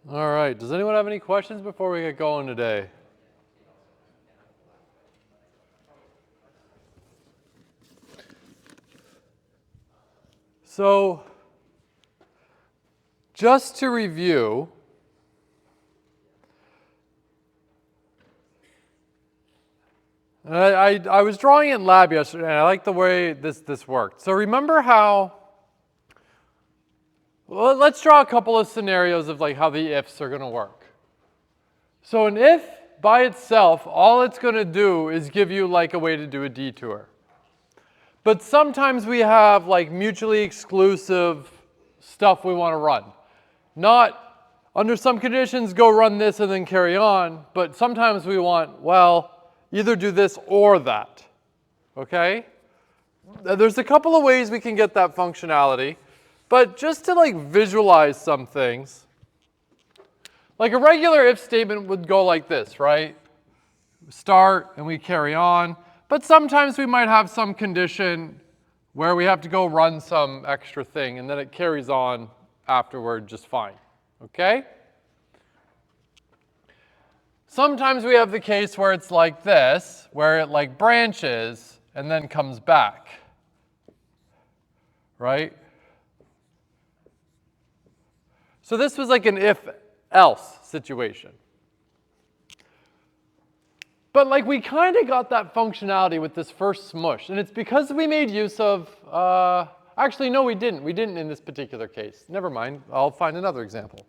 All right, does anyone have any questions before we get going today? So, just to review, I was drawing it in lab yesterday, and I like the way this worked. So remember how, well, let's draw a couple of scenarios of like how the ifs are going to work. So an if by itself, all it's going to do is give you like a way to do a detour. But sometimes we have like mutually exclusive stuff we want to run. Not under some conditions go run this and then carry on, but sometimes we want, well, either do this or that, okay? There's a couple of ways we can get that functionality, but just to like visualize some things, like a regular if statement would go like this, right? Start and we carry on, but sometimes we might have some condition where we have to go run some extra thing and then it carries on afterward just fine, okay? Sometimes we have the case where it's like this, where it like branches and then comes back, right? So this was like an if-else situation. But like we kind of got that functionality with this first smush, and it's because we made use of, actually no we didn't. We didn't in this particular case. Never mind, I'll find another example.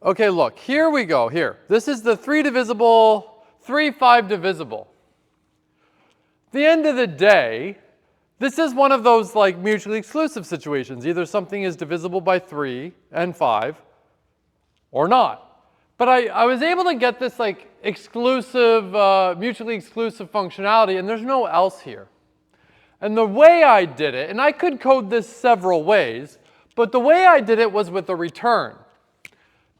Okay, look, here we go, here. This is the 3 divisible, 3, 5 divisible. At the end of the day, this is one of those like mutually exclusive situations. Either something is divisible by 3 and 5 or not. But I was able to get this like exclusive, mutually exclusive functionality, and there's no else here. And the way I did it, and I could code this several ways, but the way I did it was with a return.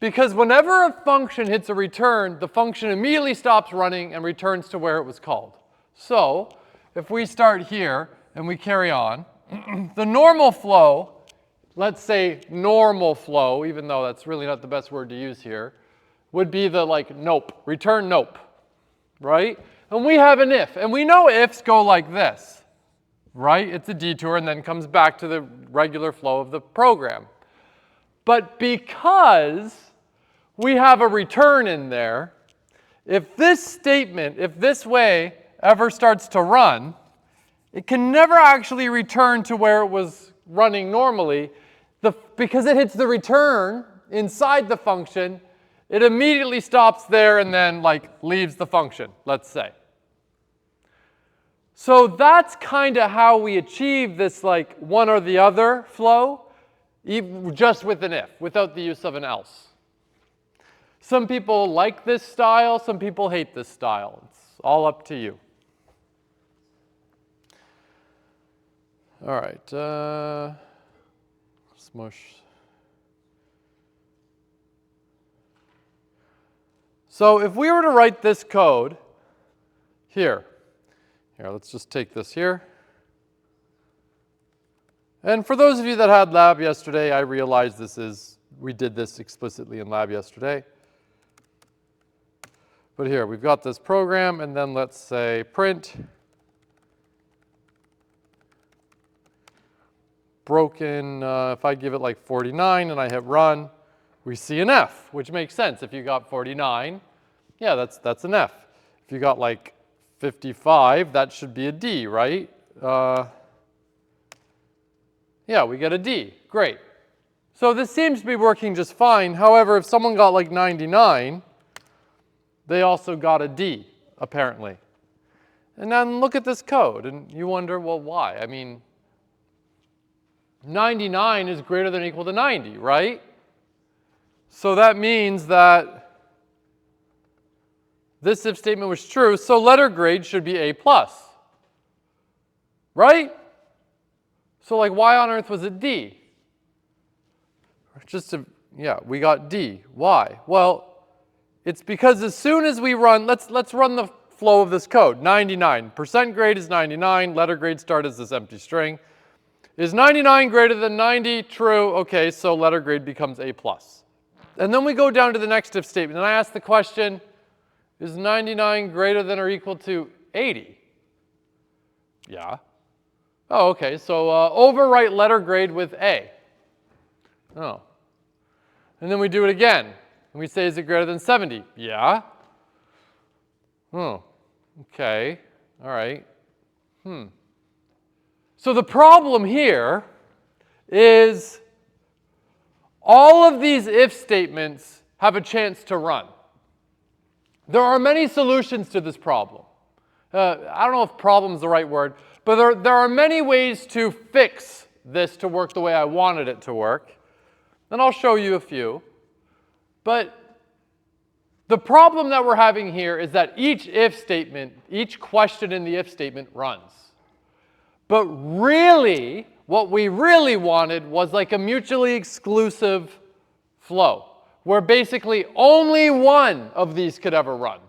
Because whenever a function hits a return, the function immediately stops running and returns to where it was called. So if we start here and we carry on, the normal flow, let's say normal flow, even though that's really not the best word to use here, would be the like nope, return nope, right? And we have an if, and we know ifs go like this, right? It's a detour and then comes back to the regular flow of the program. But because we have a return in there, if this statement, if this way ever starts to run, it can never actually return to where it was running normally. Because it hits the return inside the function, it immediately stops there and then like leaves the function, let's say. So that's kind of how we achieve this like one or the other flow, just with an if, without the use of an else. Some people like this style, some people hate this style. It's all up to you. All right, smush. So if we were to write this code here, let's just take this here. And for those of you that had lab yesterday, I realize we did this explicitly in lab yesterday. But here, we've got this program, and then let's say print broken, if I give it like 49 and I hit run, we see an F, which makes sense. If you got 49, yeah, that's an F. If you got like 55, that should be a D, right? Yeah, we get a D. Great. So this seems to be working just fine. However, if someone got like 99, they also got a D, apparently. And then look at this code, and you wonder, well, why? I mean, 99 is greater than or equal to 90, right? So that means that this if statement was true, so letter grade should be A+, right? So like, why on earth was it D? Yeah, we got D. Why? Well, it's because as soon as we run, let's run the flow of this code. 99. Percent grade is 99. Letter grade start is this empty string. Is 99 greater than 90? True. Okay, so letter grade becomes A+. And then we go down to the next if statement, and I ask the question, is 99 greater than or equal to 80? Yeah. Oh, okay, so overwrite letter grade with A. Oh. And then we do it again. And we say, is it greater than 70? Yeah. Oh, okay, all right. So the problem here is all of these if statements have a chance to run. There are many solutions to this problem. I don't know if problem is the right word, but there are many ways to fix this to work the way I wanted it to work. And I'll show you a few. But the problem that we're having here is that each if statement, each question in the if statement runs. But really, what we really wanted was like a mutually exclusive flow, where basically only one of these could ever run.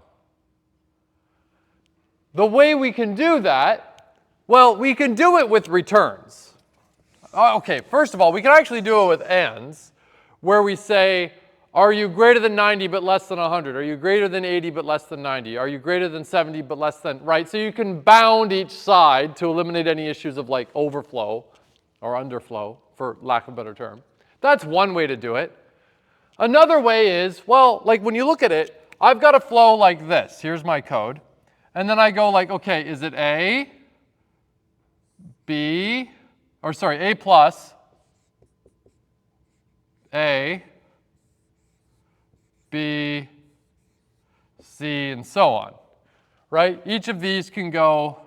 The way we can do that, well, we can do it with returns. Okay, first of all, we can actually do it with ands, where we say, are you greater than 90 but less than 100? Are you greater than 80 but less than 90? Are you greater than 70 but less than, right? So you can bound each side to eliminate any issues of like overflow or underflow, for lack of a better term. That's one way to do it. Another way is, well, like when you look at it, I've got a flow like this. Here's my code. And then I go like, okay, is it A, B, or sorry, A plus, A, B, C, and so on, right? Each of these can go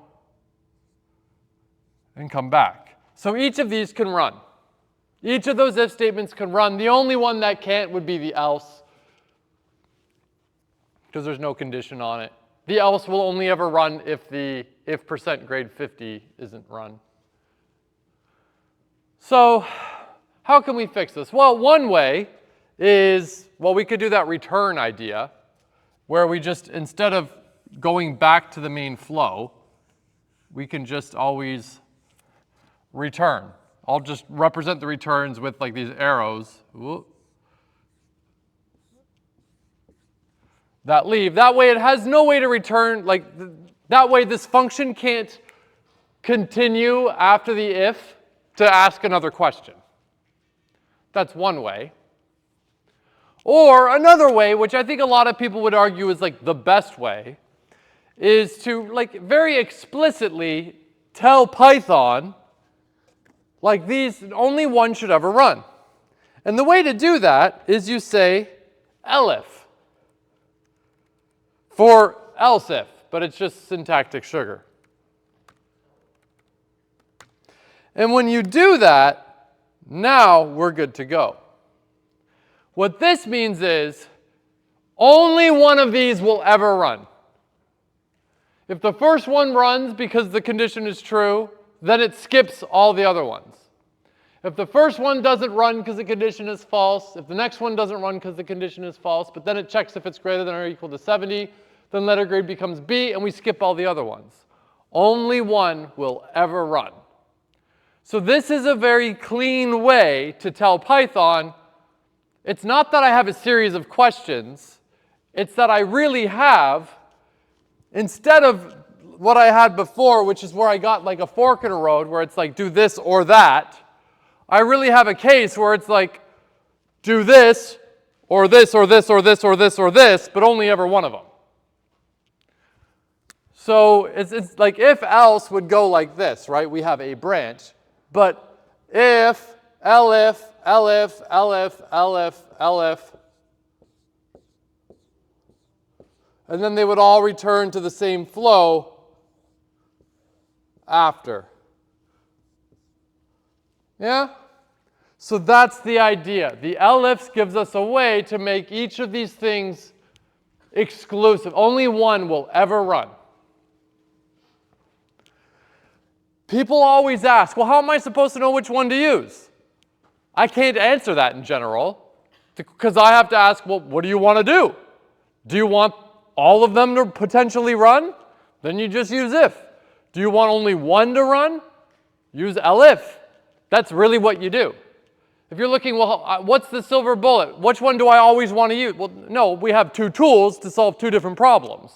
and come back. So each of these can run. Each of those if statements can run. The only one that can't would be the else, because there's no condition on it. The else will only ever run if percent grade 50 isn't run. So how can we fix this? Well, one way is, well, we could do that return idea, where we just, instead of going back to the main flow, we can just always return. I'll just represent the returns with like these arrows that leave. That way it has no way to return, like that way this function can't continue after the if to ask another question. That's one way. Or another way, which I think a lot of people would argue is like the best way, is to like very explicitly tell Python like these, only one should ever run. And the way to do that is you say elif for else if, but it's just syntactic sugar. And when you do that, now we're good to go. What this means is only one of these will ever run. If the first one runs because the condition is true, then it skips all the other ones. If the first one doesn't run because the condition is false, if the next one doesn't run because the condition is false, but then it checks if it's greater than or equal to 70, then letter grade becomes B, and we skip all the other ones. Only one will ever run. So this is a very clean way to tell Python, it's not that I have a series of questions, it's that I really have, instead of what I had before, which is where I got like a fork in a road where it's like do this or that, I really have a case where it's like do this or this or this or this or this or this, but only ever one of them. So it's like if else would go like this, right? We have a branch, but if, elif, elif, elif, elif, elif, and then they would all return to the same flow after. Yeah? So that's the idea. The elifs gives us a way to make each of these things exclusive. Only one will ever run. People always ask, well, how am I supposed to know which one to use? I can't answer that in general, because I have to ask, well, what do you want to do? Do you want all of them to potentially run? Then you just use if. Do you want only one to run? Use elif. That's really what you do. If you're looking, well, what's the silver bullet? Which one do I always want to use? Well, no, we have two tools to solve two different problems.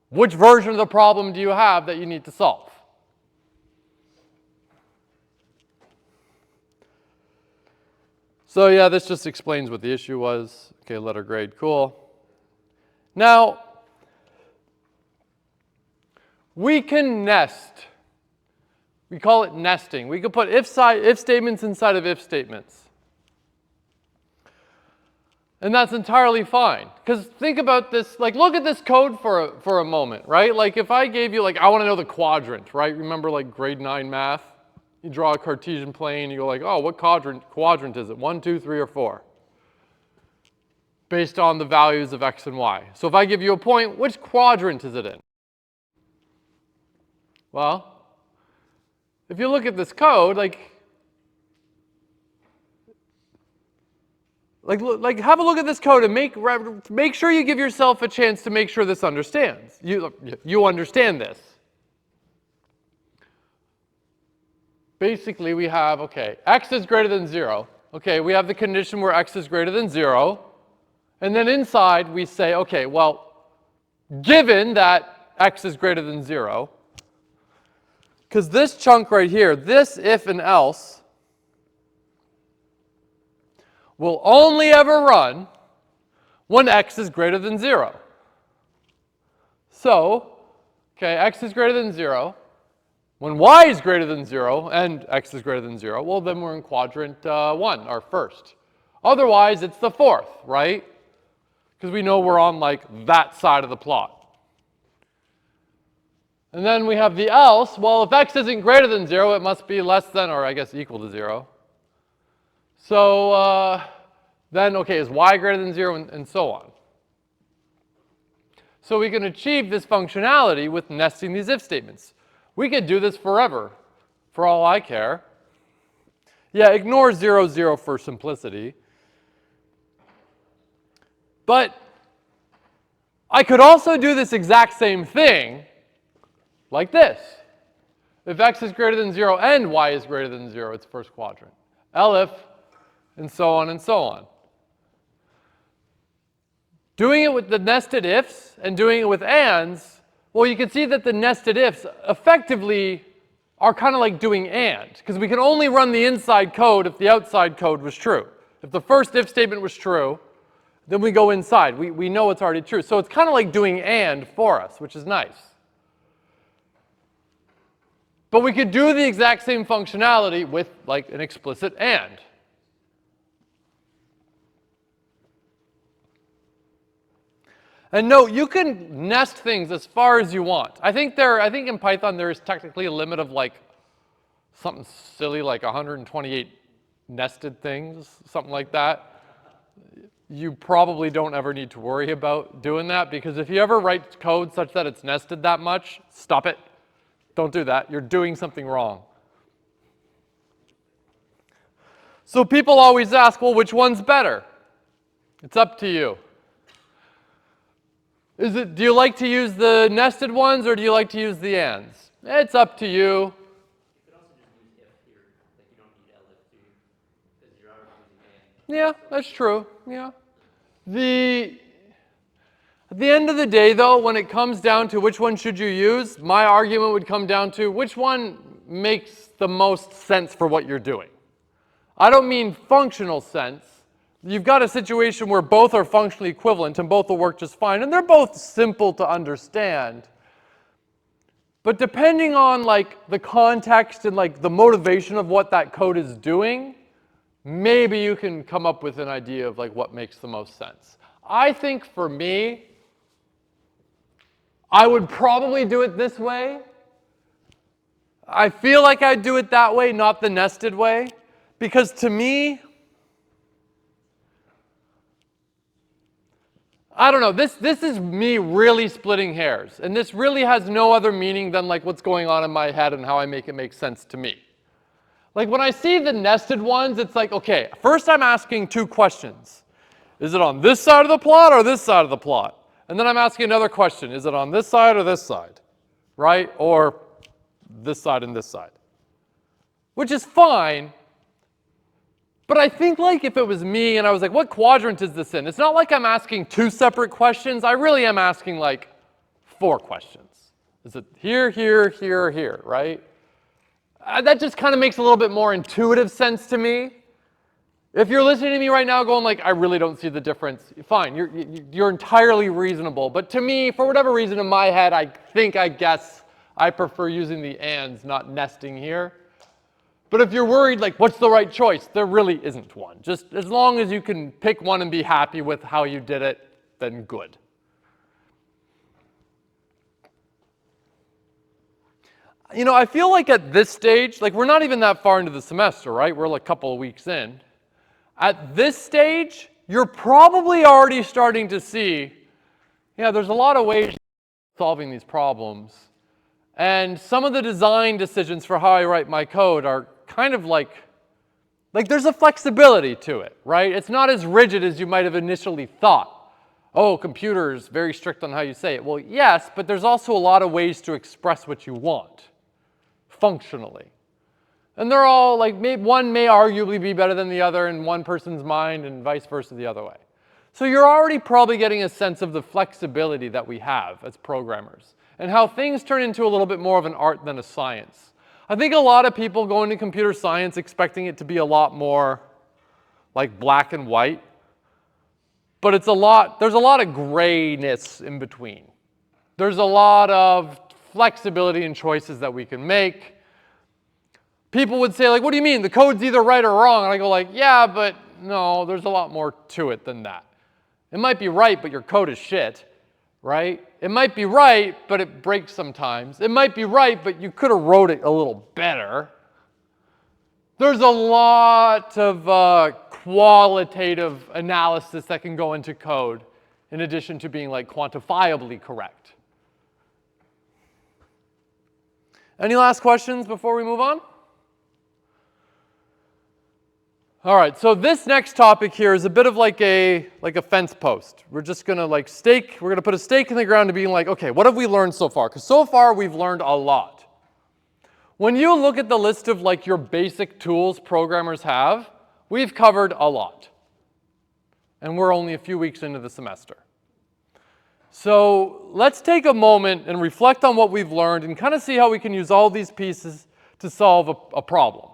Which version of the problem do you have that you need to solve? So yeah, this just explains what the issue was. Okay, letter grade, cool. Now, we can nest. We call it nesting. We could put if statements inside of if statements. And that's entirely fine. Because think about this, like look at this code for a moment, right? Like if I gave you, like I want to know the quadrant, right? Remember like grade 9 math? You draw a Cartesian plane, you go like, oh, what quadrant is it? 1, 2, 3, or 4? Based on the values of x and y. So if I give you a point, which quadrant is it in? Well, if you look at this code, like have a look at this code and make sure you give yourself a chance to make sure this understands. You understand this. Basically, we have, okay, x is greater than 0. Okay, we have the condition where x is greater than 0. And then inside, we say, okay, well, given that x is greater than 0, because this chunk right here, this if and else, will only ever run when x is greater than 0. So, okay, x is greater than 0. When y is greater than 0 and x is greater than 0, well, then we're in quadrant 1, our first. Otherwise, it's the fourth, right? Because we know we're on like that side of the plot. And then we have the else. Well, if x isn't greater than 0, it must be less than, or I guess equal to 0. So then, okay, is y greater than 0 and so on. So we can achieve this functionality with nesting these if statements. We could do this forever, for all I care. Yeah, ignore 0, 0 for simplicity. But I could also do this exact same thing like this. If x is greater than 0 and y is greater than 0, it's first quadrant. Elif, and so on and so on. Doing it with the nested ifs and doing it with ands, well, you can see that the nested ifs effectively are kind of like doing and, because we can only run the inside code if the outside code was true. If the first if statement was true, then we go inside. We know it's already true. So it's kind of like doing and for us, which is nice. But we could do the exact same functionality with like an explicit and. And note, you can nest things as far as you want. I think in Python there is technically a limit of like something silly like 128 nested things, something like that. You probably don't ever need to worry about doing that, because if you ever write code such that it's nested that much, stop it. Don't do that. You're doing something wrong. So people always ask, well, which one's better? It's up to you. Do you like to use the nested ones or do you like to use the ands? It's up to you. You could also just use if here, like you don't need elif to, because you're already using and. Yeah, that's true. Yeah. At the end of the day, though, when it comes down to which one should you use, my argument would come down to which one makes the most sense for what you're doing. I don't mean functional sense. You've got a situation where both are functionally equivalent and both will work just fine, and they're both simple to understand. But depending on like the context and like the motivation of what that code is doing, maybe you can come up with an idea of like what makes the most sense. I think for me, I would probably do it this way. I feel like I'd do it that way, not the nested way, because to me, I don't know, this is me really splitting hairs, and this really has no other meaning than like what's going on in my head and how I make it make sense to me. Like when I see the nested ones, it's like, okay, first I'm asking two questions. Is it on this side of the plot or this side of the plot? And then I'm asking another question. Is it on this side or this side? Right? Or this side and this side? Which is fine. But I think like if it was me and I was like, what quadrant is this in? It's not like I'm asking 2 separate questions. I really am asking like 4 questions. Is it here, here, here, or here, right? That just kind of makes a little bit more intuitive sense to me. If you're listening to me right now going like, I really don't see the difference, fine, you're entirely reasonable. But to me, for whatever reason in my head, I guess I prefer using the ands, not nesting here. But if you're worried, like, what's the right choice? There really isn't one. Just as long as you can pick one and be happy with how you did it, then good. You know, I feel like at this stage, like we're not even that far into the semester, right? We're like a couple of weeks in. At this stage, you're probably already starting to see, yeah, there's a lot of ways of solving these problems. And some of the design decisions for how I write my code are kind of like there's a flexibility to it, right? It's not as rigid as you might have initially thought. Oh, computers, very strict on how you say it. Well, yes, but there's also a lot of ways to express what you want functionally. And they're all like, one may arguably be better than the other in one person's mind and vice versa the other way. So you're already probably getting a sense of the flexibility that we have as programmers and how things turn into a little bit more of an art than a science. I think a lot of people go into computer science expecting it to be a lot more like black and white, but there's a lot of grayness in between. There's a lot of flexibility and choices that we can make. People would say like, what do you mean? The code's either right or wrong. And I go like, yeah, but no, there's a lot more to it than that. It might be right, but your code is shit, right? It might be right, but it breaks sometimes. It might be right, but you could have wrote it a little better. There's a lot of qualitative analysis that can go into code in addition to being like quantifiably correct. Any last questions before we move on? All right, so this next topic here is a bit of like a fence post. We're just gonna we're gonna put a stake in the ground to being like, okay, what have we learned so far? Because so far we've learned a lot. When you look at the list of like your basic tools programmers have, we've covered a lot. And we're only a few weeks into the semester. So let's take a moment and reflect on what we've learned and kind of see how we can use all these pieces to solve a problem.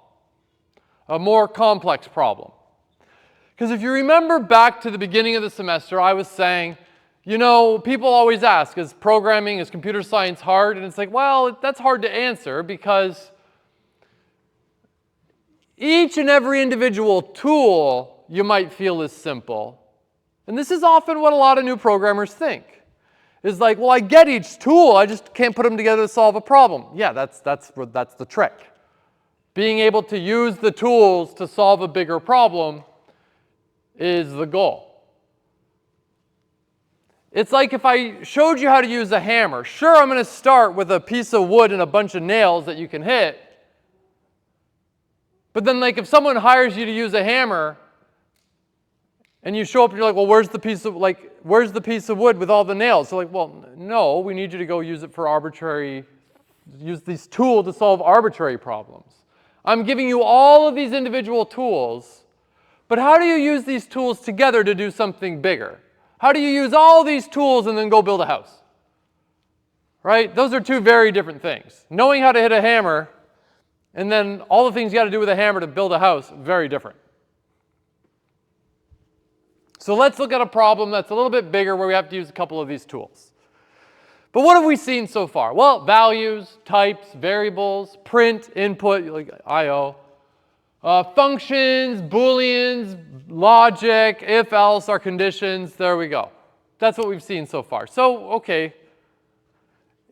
A more complex problem. Because if you remember back to the beginning of the semester, I was saying, you know, people always ask, is programming, is computer science hard? And it's like, well, that's hard to answer because each and every individual tool you might feel is simple. And this is often what a lot of new programmers think. Is like, well, I get each tool, I just can't put them together to solve a problem. Yeah, that's the trick. Being able to use the tools to solve a bigger problem is the goal. It's like if I showed you how to use a hammer. Sure, I'm going to start with a piece of wood and a bunch of nails that you can hit. But then like if someone hires you to use a hammer and you show up and you're like, well, where's the piece of wood with all the nails? So like, well, no, we need you to go use it for use this tool to solve arbitrary problems. I'm giving you all of these individual tools, but how do you use these tools together to do something bigger? How do you use all these tools and then go build a house? Right? Those are two very different things. Knowing how to hit a hammer and then all the things you got to do with a hammer to build a house, very different. So let's look at a problem that's a little bit bigger where we have to use a couple of these tools. But what have we seen so far? Well, values, types, variables, print, input, like I/O, functions, booleans, logic, if, else, are conditions. There we go. That's what we've seen so far. So, okay,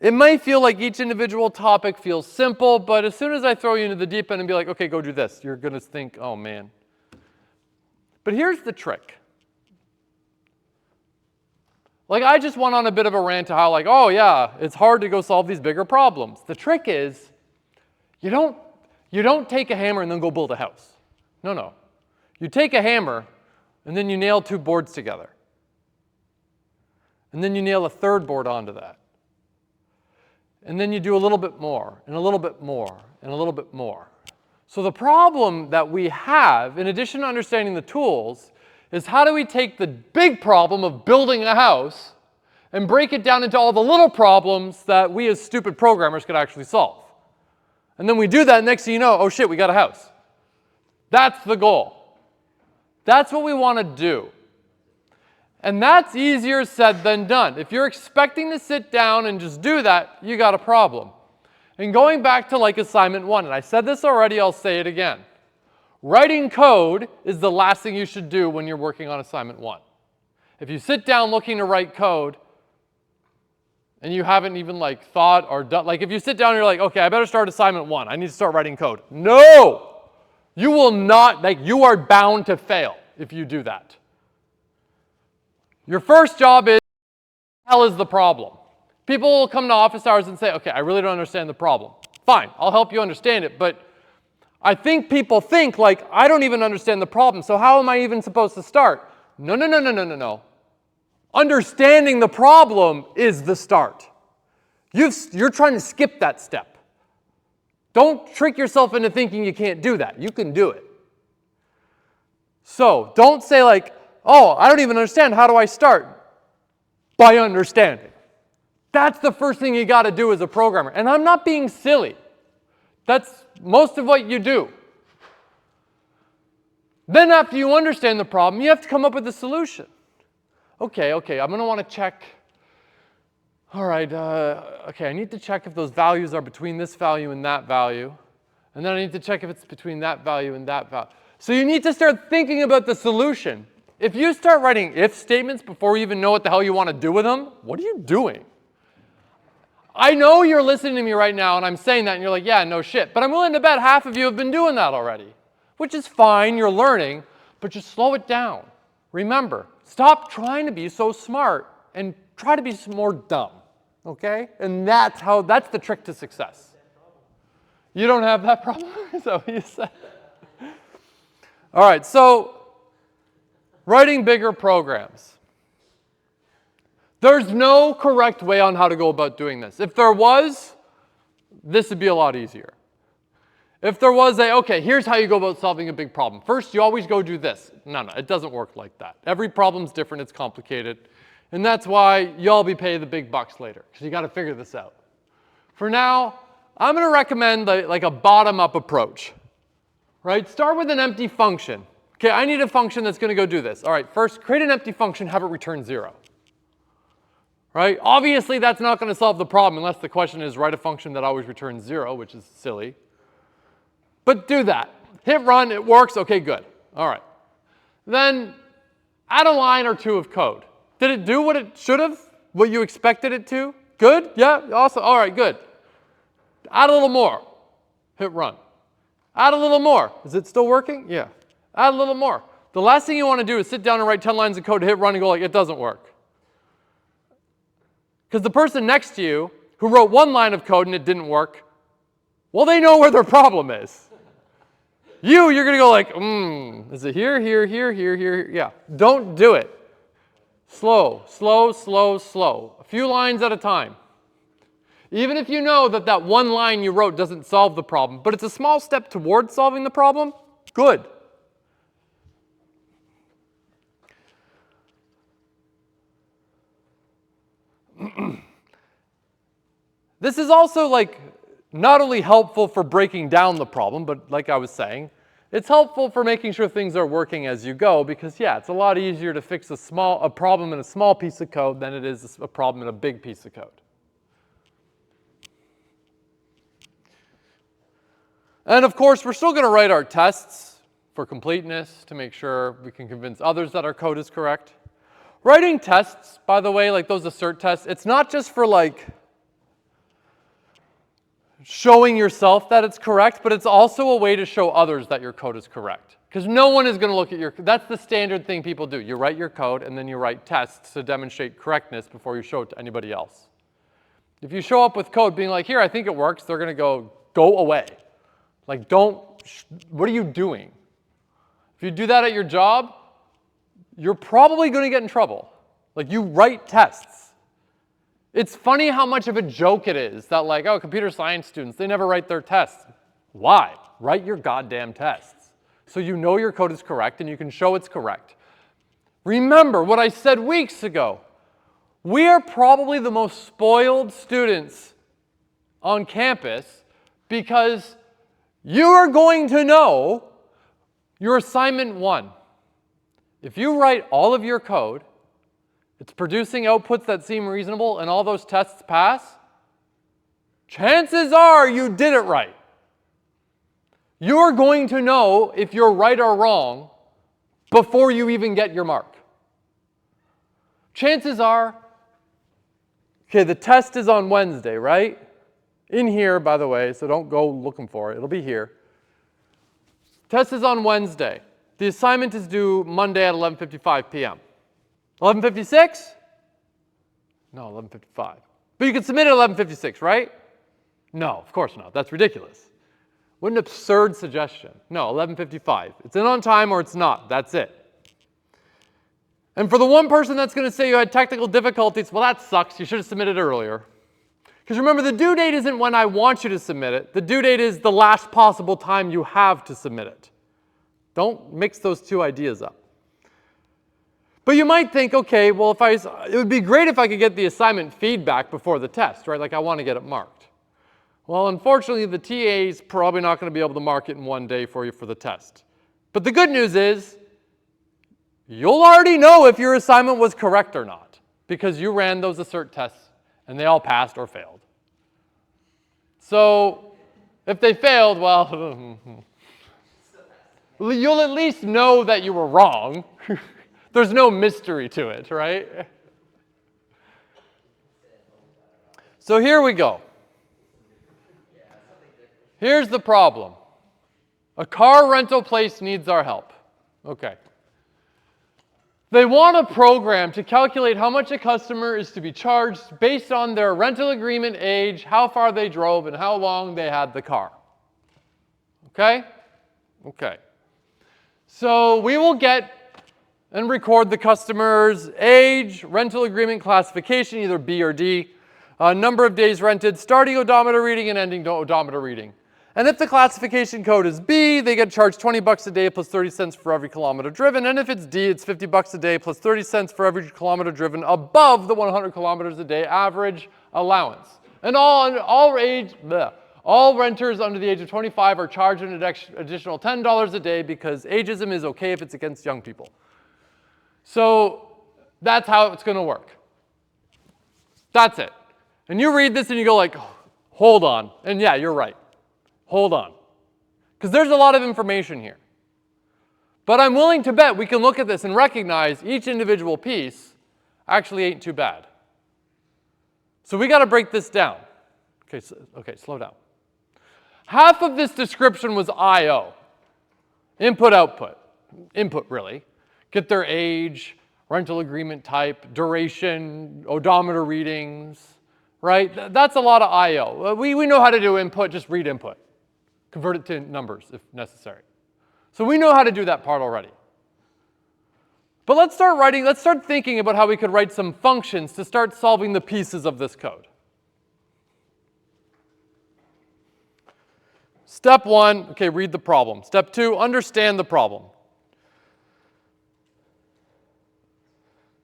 it might feel like each individual topic feels simple, but as soon as I throw you into the deep end and be like, okay, go do this, you're going to think, oh, man. But here's the trick. Like I just went on a bit of a rant to how like, oh yeah, it's hard to go solve these bigger problems. The trick is, you don't take a hammer and then go build a house. No. You take a hammer and then you nail 2 boards together. And then you nail a third board onto that. And then you do a little bit more, and a little bit more, and a little bit more. So the problem that we have, in addition to understanding the tools, is how do we take the big problem of building a house and break it down into all the little problems that we as stupid programmers could actually solve. And then we do that, and next thing you know, oh shit, we got a house. That's the goal. That's what we want to do. And that's easier said than done. If you're expecting to sit down and just do that, you got a problem. And going back to like assignment 1, and I said this already, I'll say it again. Writing code is the last thing you should do when you're working on assignment 1. If you sit down looking to write code, and you haven't even like thought or done, like if you sit down and you're like, okay, I better start assignment 1, I need to start writing code. No! You will not, like you are bound to fail if you do that. Your first job is, what the hell is the problem? People will come to office hours and say, okay, I really don't understand the problem. Fine, I'll help you understand it, but I think people think like, I don't even understand the problem, so how am I even supposed to start? No, no, no, no, no, no, no. Understanding the problem is the start. You're trying to skip that step. Don't trick yourself into thinking you can't do that. You can do it. So don't say like, oh, I don't even understand. How do I start? By understanding. That's the first thing you got to do as a programmer. And I'm not being silly. That's most of what you do. Then after you understand the problem, you have to come up with a solution. Okay, I'm going to want to check. All right, okay, I need to check if those values are between this value and that value. And then I need to check if it's between that value and that value. So you need to start thinking about the solution. If you start writing if statements before you even know what the hell you want to do with them, what are you doing? I know you're listening to me right now and I'm saying that and you're like, yeah, no shit. But I'm willing to bet half of you have been doing that already, which is fine, you're learning, but just slow it down. Remember, stop trying to be so smart and try to be more dumb, okay? And that's the trick to success. You don't have that problem? Is that what you said? All right, so writing bigger programs. There's no correct way on how to go about doing this. If there was, this would be a lot easier. If there was okay, here's how you go about solving a big problem. First, you always go do this. No, it doesn't work like that. Every problem's different, it's complicated. And that's why you'll be paid the big bucks later, because you got to figure this out. For now, I'm going to recommend like a bottom-up approach. Right? Start with an empty function. Okay, I need a function that's going to go do this. All right, first, create an empty function, have it return 0. Right? Obviously, that's not going to solve the problem unless the question is write a function that always returns 0, which is silly. But do that. Hit run, it works, okay, good. All right. Then add a line or two of code. Did it do what it should have? What you expected it to? Good? Yeah? Awesome. All right, good. Add a little more. Hit run. Add a little more. Is it still working? Yeah. Add a little more. The last thing you want to do is sit down and write 10 lines of code, hit run, and go like, it doesn't work. Because the person next to you who wrote 1 line of code and it didn't work, well, they know where their problem is. You're going to go like, is it here, here, here, here, here? Yeah. Don't do it. Slow, slow, slow, slow. A few lines at a time. Even if you know that that 1 line you wrote doesn't solve the problem, but it's a small step towards solving the problem, good. This is also like not only helpful for breaking down the problem, but like I was saying, it's helpful for making sure things are working as you go because, yeah, it's a lot easier to fix a problem in a small piece of code than it is a problem in a big piece of code. And of course, we're still going to write our tests for completeness to make sure we can convince others that our code is correct. Writing tests, by the way, like those assert tests, it's not just for like showing yourself that it's correct, but it's also a way to show others that your code is correct. Because no one is going to look at that's the standard thing people do. You write your code and then you write tests to demonstrate correctness before you show it to anybody else. If you show up with code being like, here, I think it works, they're going to go away. Like, what are you doing? If you do that at your job, you're probably going to get in trouble. Like, you write tests. It's funny how much of a joke it is that, like, oh, computer science students, they never write their tests. Why? Write your goddamn tests. So you know your code is correct and you can show it's correct. Remember what I said weeks ago. We are probably the most spoiled students on campus because you are going to know your assignment 1. If you write all of your code, it's producing outputs that seem reasonable, and all those tests pass, chances are you did it right. You're going to know if you're right or wrong before you even get your mark. Chances are, okay, the test is on Wednesday, right? In here, by the way, so don't go looking for it. It'll be here. Test is on Wednesday. The assignment is due Monday at 11:55 p.m. 11:56? No, 11:55. But you can submit at 11:56, right? No, of course not. That's ridiculous. What an absurd suggestion. No, 11:55. It's in on time or it's not. That's it. And for the one person that's going to say you had technical difficulties, well, that sucks. You should have submitted earlier. Because remember, the due date isn't when I want you to submit it. The due date is the last possible time you have to submit it. Don't mix those two ideas up. But you might think, okay, well, it would be great if I could get the assignment feedback before the test, right? Like I want to get it marked. Well, unfortunately, the TA is probably not going to be able to mark it in one day for you for the test. But the good news is, you'll already know if your assignment was correct or not, because you ran those assert tests and they all passed or failed. So if they failed, well, you'll at least know that you were wrong. There's no mystery to it, right? So here we go. Here's the problem. A car rental place needs our help. Okay. They want a program to calculate how much a customer is to be charged based on their rental agreement age, how far they drove, and how long they had the car. Okay? Okay. So we will get and record the customer's age, rental agreement classification, either B or D, number of days rented, starting odometer reading and ending odometer reading. And if the classification code is B, they get charged $20 a day plus 30 cents for every kilometer driven. And if it's D, it's $50 a day plus 30 cents for every kilometer driven above the 100 kilometers a day average allowance. And all renters under the age of 25 are charged an additional $10 a day because ageism is okay if it's against young people. So that's how it's going to work. That's it. And you read this and you go like, hold on. And yeah, you're right. Hold on. Because there's a lot of information here. But I'm willing to bet we can look at this and recognize each individual piece actually ain't too bad. So we got to break this down. Okay, slow down. Half of this description was I/O. Input, output. Input, really. Get their age, rental agreement type, duration, odometer readings, right? That's a lot of I/O. We know how to do input, just read input. Convert it to numbers if necessary. So we know how to do that part already. But let's start thinking about how we could write some functions to start solving the pieces of this code. Step 1, okay, read the problem. Step 2, understand the problem.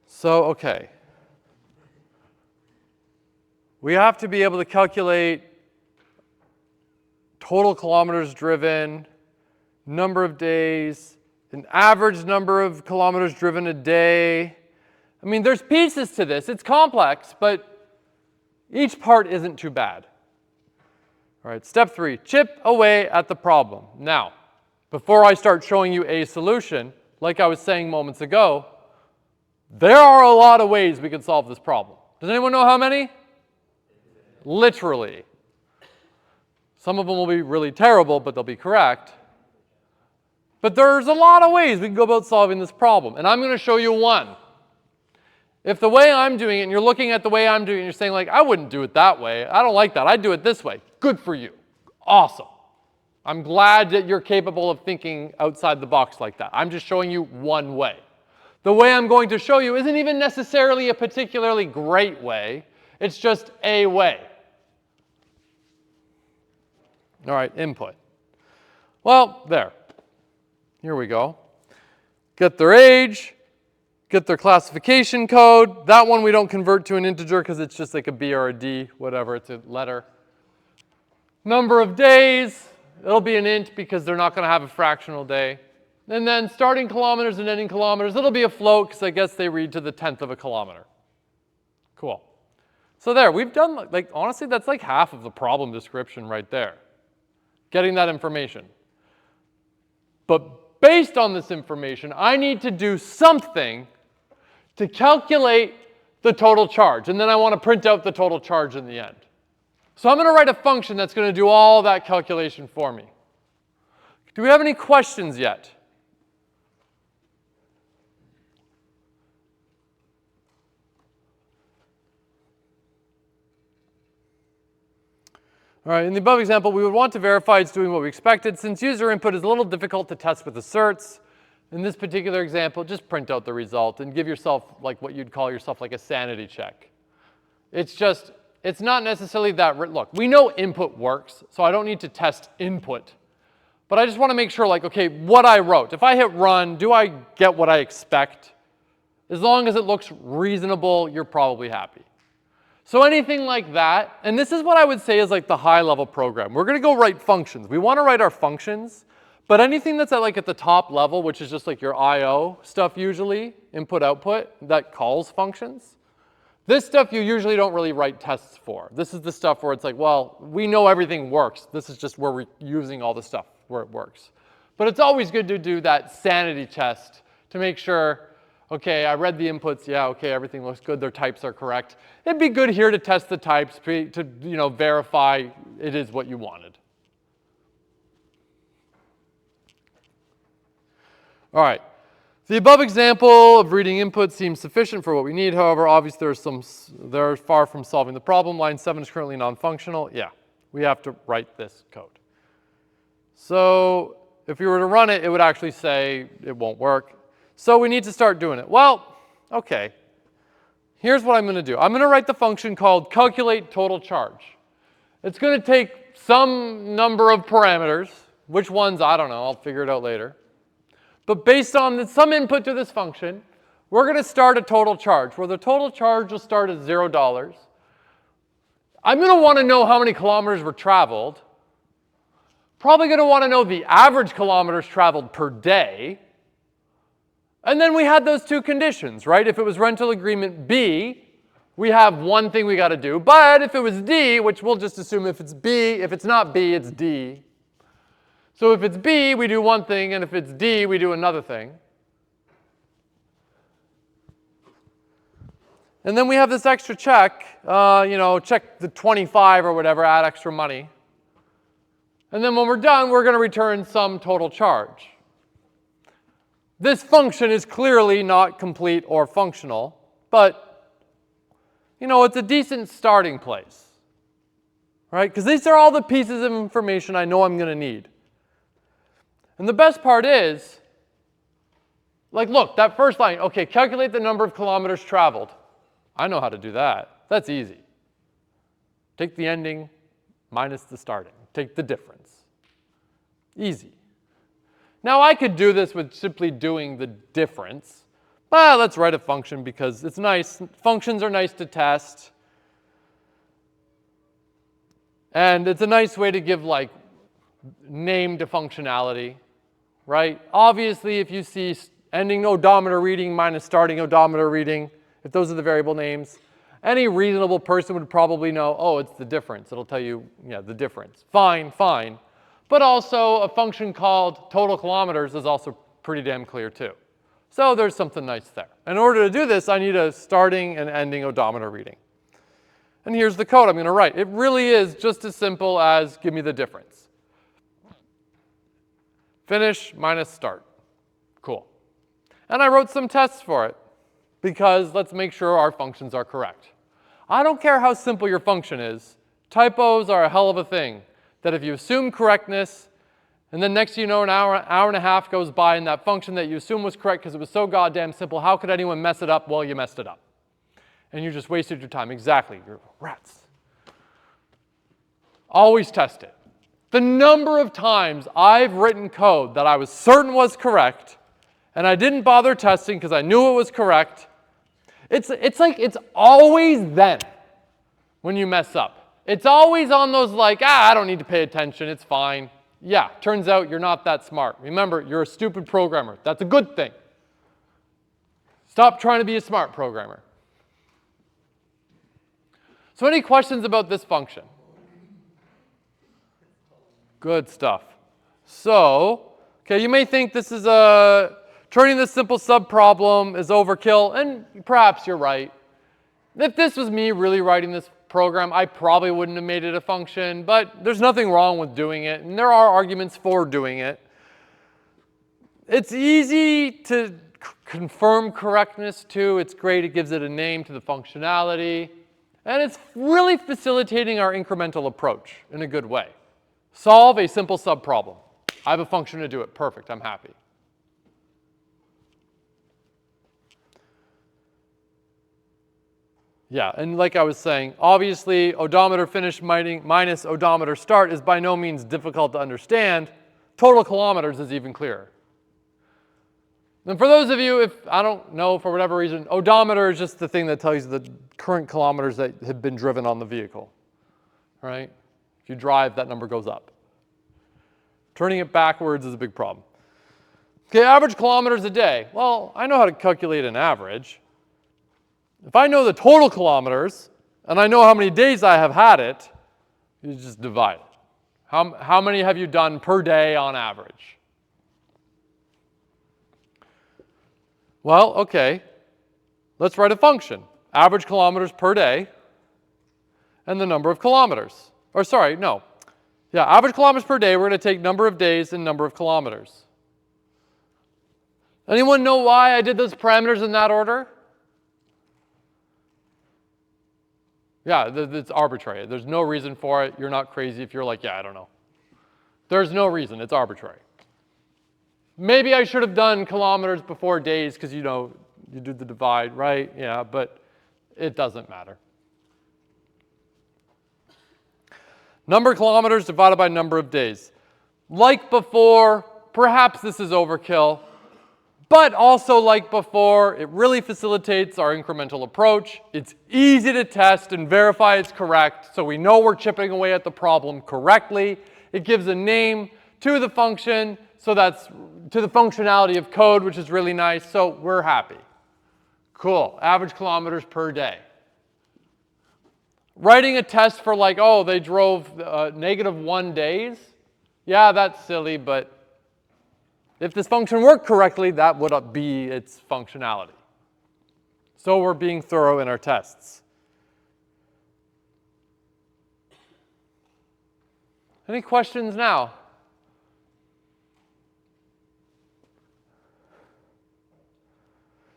So, okay. We have to be able to calculate total kilometers driven, number of days, an average number of kilometers driven a day. I mean, there's pieces to this. It's complex, but each part isn't too bad. All right, step 3, chip away at the problem. Now, before I start showing you a solution, like I was saying moments ago, there are a lot of ways we can solve this problem. Does anyone know how many? Literally. Some of them will be really terrible, but they'll be correct. But there's a lot of ways we can go about solving this problem, and I'm going to show you one. If the way I'm doing it, and you're looking at the way I'm doing it, and you're saying, like, I wouldn't do it that way. I don't like that. I'd do it this way. Good for you. Awesome. I'm glad that you're capable of thinking outside the box like that. I'm just showing you one way. the way I'm going to show you isn't even necessarily a particularly great way. It's just a way. All right, input. Well, there. Here we go. Get their age, get their classification code. That one we don't convert to an integer because it's just like a B or a D, whatever, it's a letter. Number of days, it'll be an int because they're not going to have a fractional day. And then starting kilometers and ending kilometers, it'll be a float because I guess they read to the 10th of a kilometer. Cool. So there, we've done, like, honestly, that's like half of the problem description right there. Getting that information. But based on this information, I need to do something to calculate the total charge. And then I want to print out the total charge in the end. So I'm going to write a function that's going to do all that calculation for me. Do we have any questions yet? All right, in the above example, we would want to verify it's doing what we expected. Since user input is a little difficult to test with asserts, in this particular example, just print out the result and give yourself like what you'd call yourself like a sanity check. It's not necessarily that, look, we know input works, so I don't need to test input. But I just want to make sure, like, okay, what I wrote, if I hit run, do I get what I expect? As long as it looks reasonable, you're probably happy. So anything like that, and this is what I would say is like the high-level program. We're going to go write functions. We want to write our functions, but anything that's at the top level, which is just like your I/O stuff usually, input-output, that calls functions. This stuff you usually don't really write tests for. This is the stuff where it's like, well, we know everything works. This is just where we're using all the stuff where it works. But it's always good to do that sanity test to make sure, okay, I read the inputs, yeah, okay, everything looks good, their types are correct. It'd be good here to test the types to verify it is what you wanted. All right. The above example of reading input seems sufficient for what we need. However, obviously they're far from solving the problem. Line 7 is currently non-functional. Yeah, we have to write this code. So if we were to run it, it would actually say it won't work. So we need to start doing it. Well, okay. Here's what I'm going to do. I'm going to write the function called calculate total charge. It's going to take some number of parameters. Which ones, I don't know. I'll figure it out later. But based on some input to this function, we're going to start a total charge, where the total charge will start at $0. I'm going to want to know how many kilometers were traveled. Probably going to want to know the average kilometers traveled per day. And then we had those two conditions, right? If it was rental agreement B, we have one thing we got to do. But if it was D, which we'll just assume if it's B, if it's not B, it's D. So if it's B, we do one thing, and if it's D, we do another thing. And then we have this extra check, check the 25 or whatever, add extra money. And then when we're done, we're going to return some total charge. This function is clearly not complete or functional, but, it's a decent starting place, right? Because these are all the pieces of information I know I'm going to need. And the best part is, like, look, that first line, okay, calculate the number of kilometers traveled. I know how to do that. That's easy. Take the ending minus the starting. Take the difference. Easy. Now, I could do this with simply doing the difference. But let's write a function because it's nice. Functions are nice to test. And it's a nice way to give, like, name to functionality. Right? Obviously, if you see ending odometer reading minus starting odometer reading, if those are the variable names, any reasonable person would probably know, oh, it's the difference. It'll tell you, yeah, the difference. Fine, fine. But also, a function called total kilometers is also pretty damn clear, too. So there's something nice there. In order to do this, I need a starting and ending odometer reading. And here's the code I'm going to write. It really is just as simple as give me the difference. Finish minus start. Cool. And I wrote some tests for it because let's make sure our functions are correct. I don't care how simple your function is. Typos are a hell of a thing that if you assume correctness And then next thing you know, an hour and a half goes by, and that function that you assume was correct because it was so goddamn simple, how could anyone mess it up? Well, you messed it up. And you just wasted your time. Exactly, you're rats. Always test it. The number of times I've written code that I was certain was correct, and I didn't bother testing because I knew it was correct, it's like it's always then when you mess up. It's always on those like, I don't need to pay attention, it's fine. Yeah, turns out you're not that smart. Remember, you're a stupid programmer. That's a good thing. Stop trying to be a smart programmer. So any questions about this function? Good stuff. So, okay, you may think this is turning this simple subproblem is overkill, and perhaps you're right. If this was me really writing this program, I probably wouldn't have made it a function, but there's nothing wrong with doing it, and there are arguments for doing it. It's easy to confirm correctness too. It's great, it gives it a name to the functionality, and it's really facilitating our incremental approach in a good way. Solve a simple subproblem. I have a function to do it. Perfect, I'm happy. Yeah, and like I was saying, obviously odometer finish minus odometer start is by no means difficult to understand. Total kilometers is even clearer. And for those of you, if I don't know for whatever reason, odometer is just the thing that tells you the current kilometers that have been driven on the vehicle, right? If you drive, that number goes up. Turning it backwards is a big problem. Okay, average kilometers a day. Well, I know how to calculate an average. If I know the total kilometers, and I know how many days I have had it, you just divide it. How many have you done per day on average? Well, okay, let's write a function. Average kilometers per day, and the number of kilometers. Or sorry, no. Yeah, average kilometers per day, we're going to take number of days and number of kilometers. Anyone know why I did those parameters in that order? Yeah, it's arbitrary. There's no reason for it. You're not crazy if you're like, yeah, I don't know. There's no reason. It's arbitrary. Maybe I should have done kilometers before days because, you know, you do the divide, right? Yeah, but it doesn't matter. Number of kilometers divided by number of days. Like before, perhaps this is overkill, but also like before, it really facilitates our incremental approach. It's easy to test and verify it's correct, so we know we're chipping away at the problem correctly. It gives a name to the function, so that's to the functionality of code, which is really nice, so we're happy. Cool, average kilometers per day. Writing a test for like, oh, they drove -1 days. Yeah, that's silly, but if this function worked correctly, that would be its functionality. So we're being thorough in our tests. Any questions now?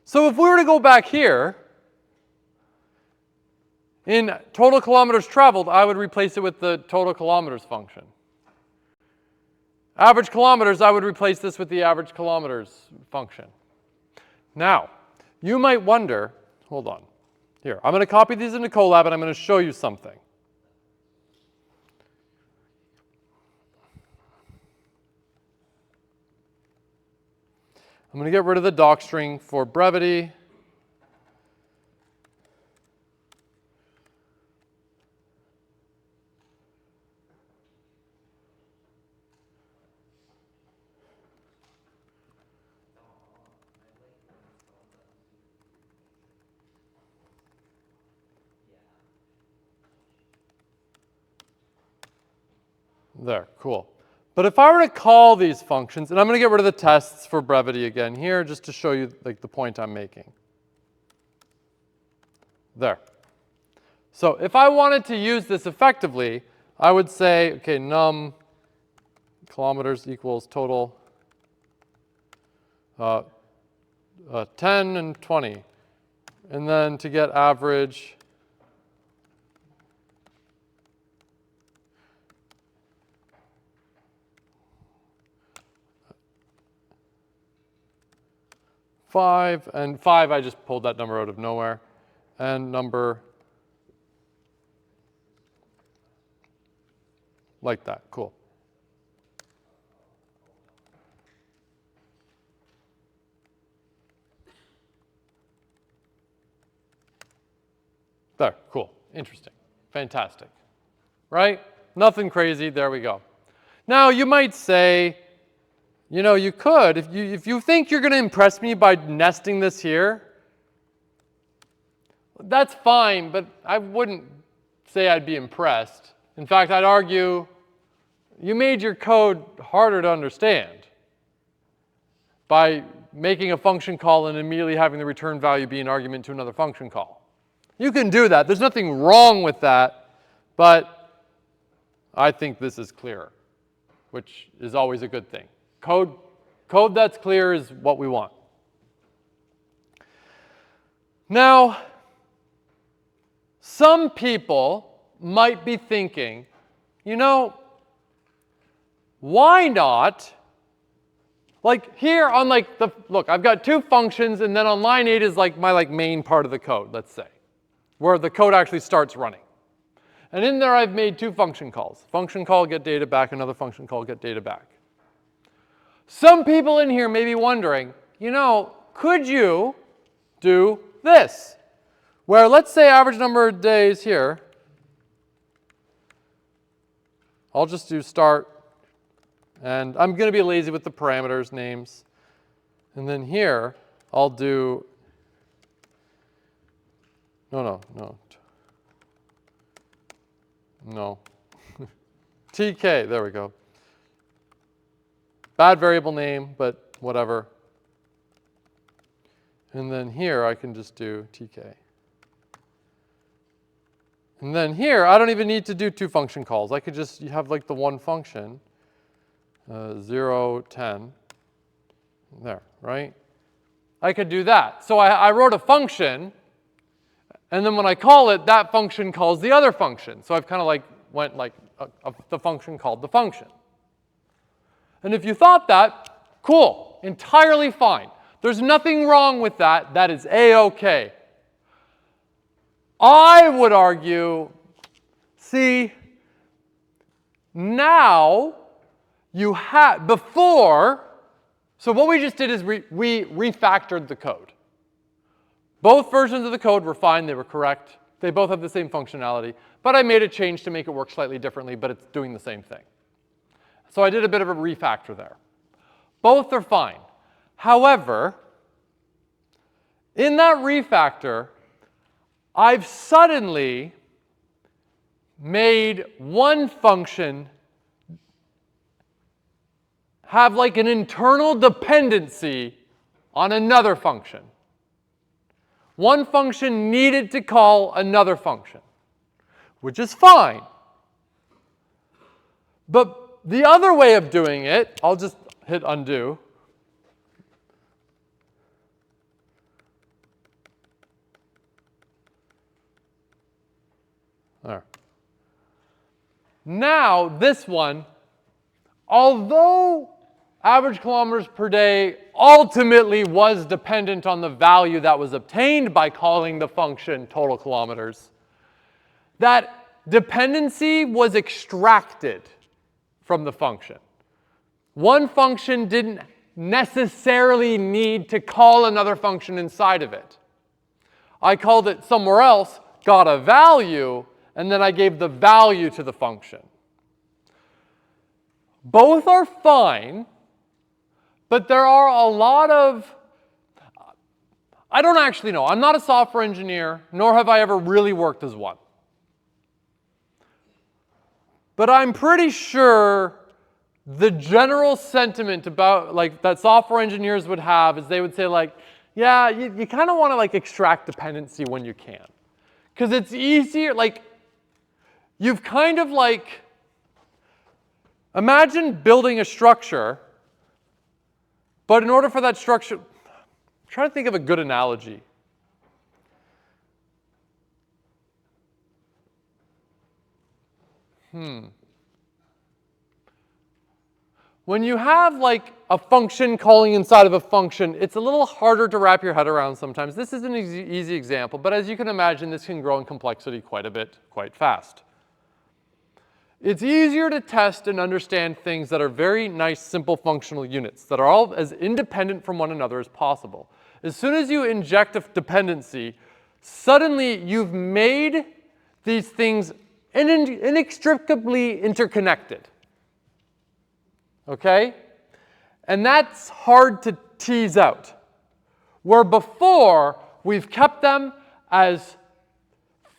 So if we were to go back here, in total kilometers traveled, I would replace it with the total kilometers function. Average kilometers, I would replace this with the average kilometers function. Now, you might wonder, hold on. Here, I'm going to copy these into Colab and I'm going to show you something. I'm going to get rid of the docstring for brevity. There, cool. But if I were to call these functions, and I'm going to get rid of the tests for brevity again here, just to show you like the point I'm making. There. So if I wanted to use this effectively, I would say, okay, num kilometers equals total 10 and 20. And then to get average, 5, and 5, I just pulled that number out of nowhere. And number like that, cool. There, cool, interesting, fantastic, right? Nothing crazy, there we go. Now you might say, you know, you could, if you think you're going to impress me by nesting this here, that's fine, but I wouldn't say I'd be impressed. In fact, I'd argue you made your code harder to understand by making a function call and immediately having the return value be an argument to another function call. You can do that. There's nothing wrong with that, but I think this is clearer, which is always a good thing. Code that's clear is what we want. Now, some people might be thinking, you know, why not, like here on like the, look, I've got two functions and then on line 8 is like my main part of the code, let's say, where the code actually starts running. And in there I've made two function calls. Function call, get data back, another function call, get data back. Some people in here may be wondering, you know, could you do this? Where let's say average number of days here, I'll just do start, and I'm going to be lazy with the parameters names. And then here, I'll do, no, TK, there we go. Bad variable name, but whatever. And then here, I can just do TK. And then here, I don't even need to do two function calls. I could just have like the one function, 0, 10, there, right? I could do that. So I wrote a function, and then when I call it, that function calls the other function. So I've kind of like went like the function called the function. And if you thought that, cool, entirely fine. There's nothing wrong with that. That is A-okay. I would argue, see, now you have, before, so what we just did is we refactored the code. Both versions of the code were fine, they were correct. They both have the same functionality, but I made a change to make it work slightly differently, but it's doing the same thing. So I did a bit of a refactor there. Both are fine. However, in that refactor, I've suddenly made one function have like an internal dependency on another function. One function needed to call another function, which is fine. But the other way of doing it, I'll just hit undo. There. Now, this one, although average kilometers per day ultimately was dependent on the value that was obtained by calling the function total kilometers, that dependency was extracted from the function. One function didn't necessarily need to call another function inside of it. I called it somewhere else, got a value, and then I gave the value to the function. Both are fine, but there are a lot of, I don't actually know. I'm not a software engineer, nor have I ever really worked as one. But I'm pretty sure the general sentiment about that software engineers would have is they would say yeah, you kind of want to extract dependency when you can. Because it's easier, you've kind of imagine building a structure, but in order for that structure, I'm trying to think of a good analogy. when you have like a function calling inside of a function, it's a little harder to wrap your head around sometimes. This is an easy example, but as you can imagine, this can grow in complexity quite a bit, quite fast. It's easier to test and understand things that are very nice, simple functional units that are all as independent from one another as possible. As soon as you inject a dependency, suddenly you've made these things inextricably interconnected. Okay? And that's hard to tease out. Where before, we've kept them as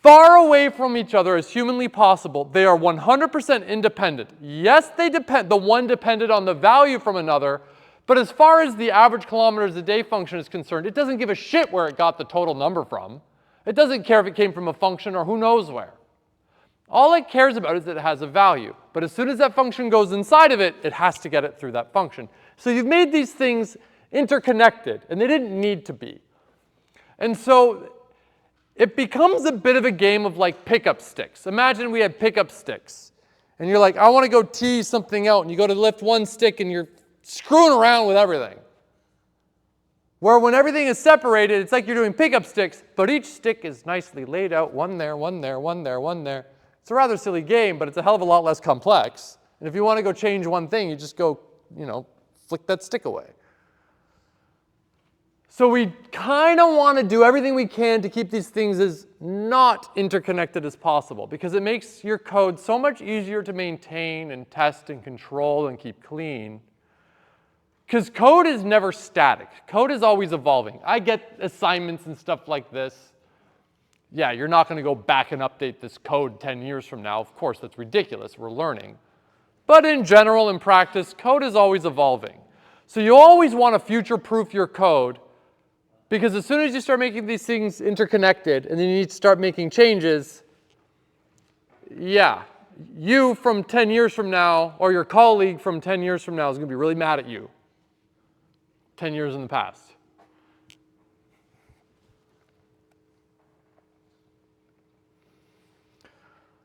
far away from each other as humanly possible. They are 100% independent. Yes, they depend. The one depended on the value from another, but as far as the average kilometers a day function is concerned, it doesn't give a shit where it got the total number from. It doesn't care if it came from a function or who knows where. All it cares about is that it has a value. But as soon as that function goes inside of it, it has to get it through that function. So you've made these things interconnected, and they didn't need to be. And so it becomes a bit of a game of like pickup sticks. Imagine we had pickup sticks, and you're like, I want to go tease something out, and you go to lift one stick, and you're screwing around with everything. Where when everything is separated, it's like you're doing pickup sticks, but each stick is nicely laid out, one there, one there, one there, one there. It's a rather silly game, but it's a hell of a lot less complex. And if you want to go change one thing, you just go, flick that stick away. So we kind of want to do everything we can to keep these things as not interconnected as possible, because it makes your code so much easier to maintain and test and control and keep clean. Because code is never static. Code is always evolving. I get assignments and stuff like this. Yeah, you're not going to go back and update this code 10 years from now. Of course, that's ridiculous. We're learning. But in general, in practice, code is always evolving. So you always want to future-proof your code, because as soon as you start making these things interconnected and then you need to start making changes, yeah, you from 10 years from now, or your colleague from 10 years from now is going to be really mad at you 10 years in the past.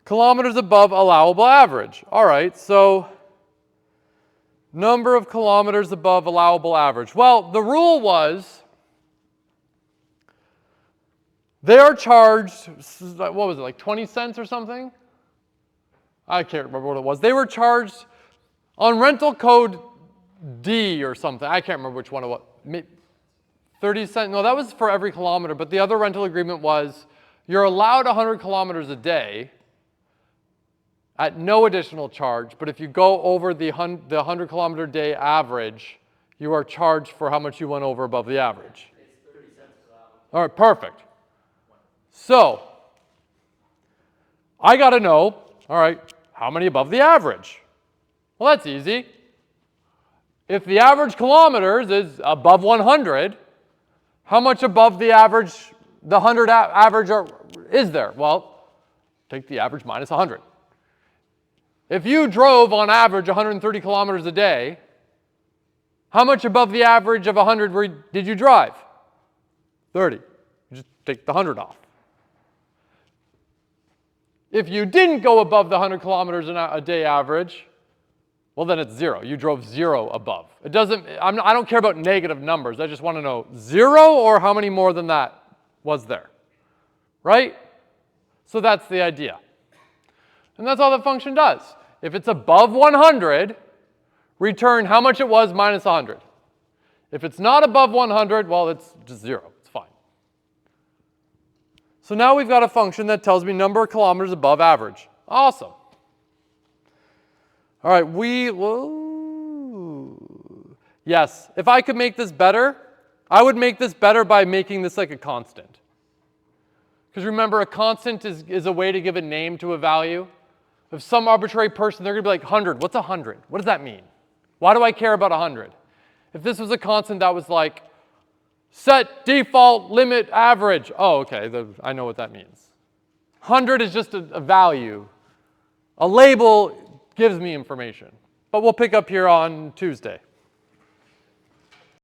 Kilometers above allowable average. All right, so number of kilometers above allowable average. Well, the rule was they are charged, what was it, like 20 cents or something? I can't remember what it was. They were charged on rental code D or something. I can't remember which one it was. 30 cents? No, that was for every kilometer, but the other rental agreement was you're allowed 100 kilometers a day at no additional charge, but if you go over the 100 kilometer day average, you are charged for how much you went over above the average. It's 30 cents per hour. All right, perfect. So, I got to know, all right, how many above the average? Well, that's easy. If the average kilometers is above 100, how much above the average, the 100 average is there? Well, take the average minus 100. If you drove on average 130 kilometers a day, how much above the average of 100 did you drive? 30. You just take the 100 off. If you didn't go above the 100 kilometers a day average, well, then it's 0. You drove 0 above. It doesn't, I don't care about negative numbers. I just want to know 0 or how many more than that was there, right? So that's the idea. And that's all the function does. If it's above 100, return how much it was minus 100. If it's not above 100, well, it's just 0. It's fine. So now we've got a function that tells me number of kilometers above average. Awesome. All right, yes, if I could make this better, I would make this better by making this like a constant. Because remember, a constant is a way to give a name to a value. If some arbitrary person, they're going to be like, 100, what's 100? What does that mean? Why do I care about 100? If this was a constant that was like, set default limit average. Oh, okay, I know what that means. 100 is just a value. A label gives me information. But we'll pick up here on Tuesday.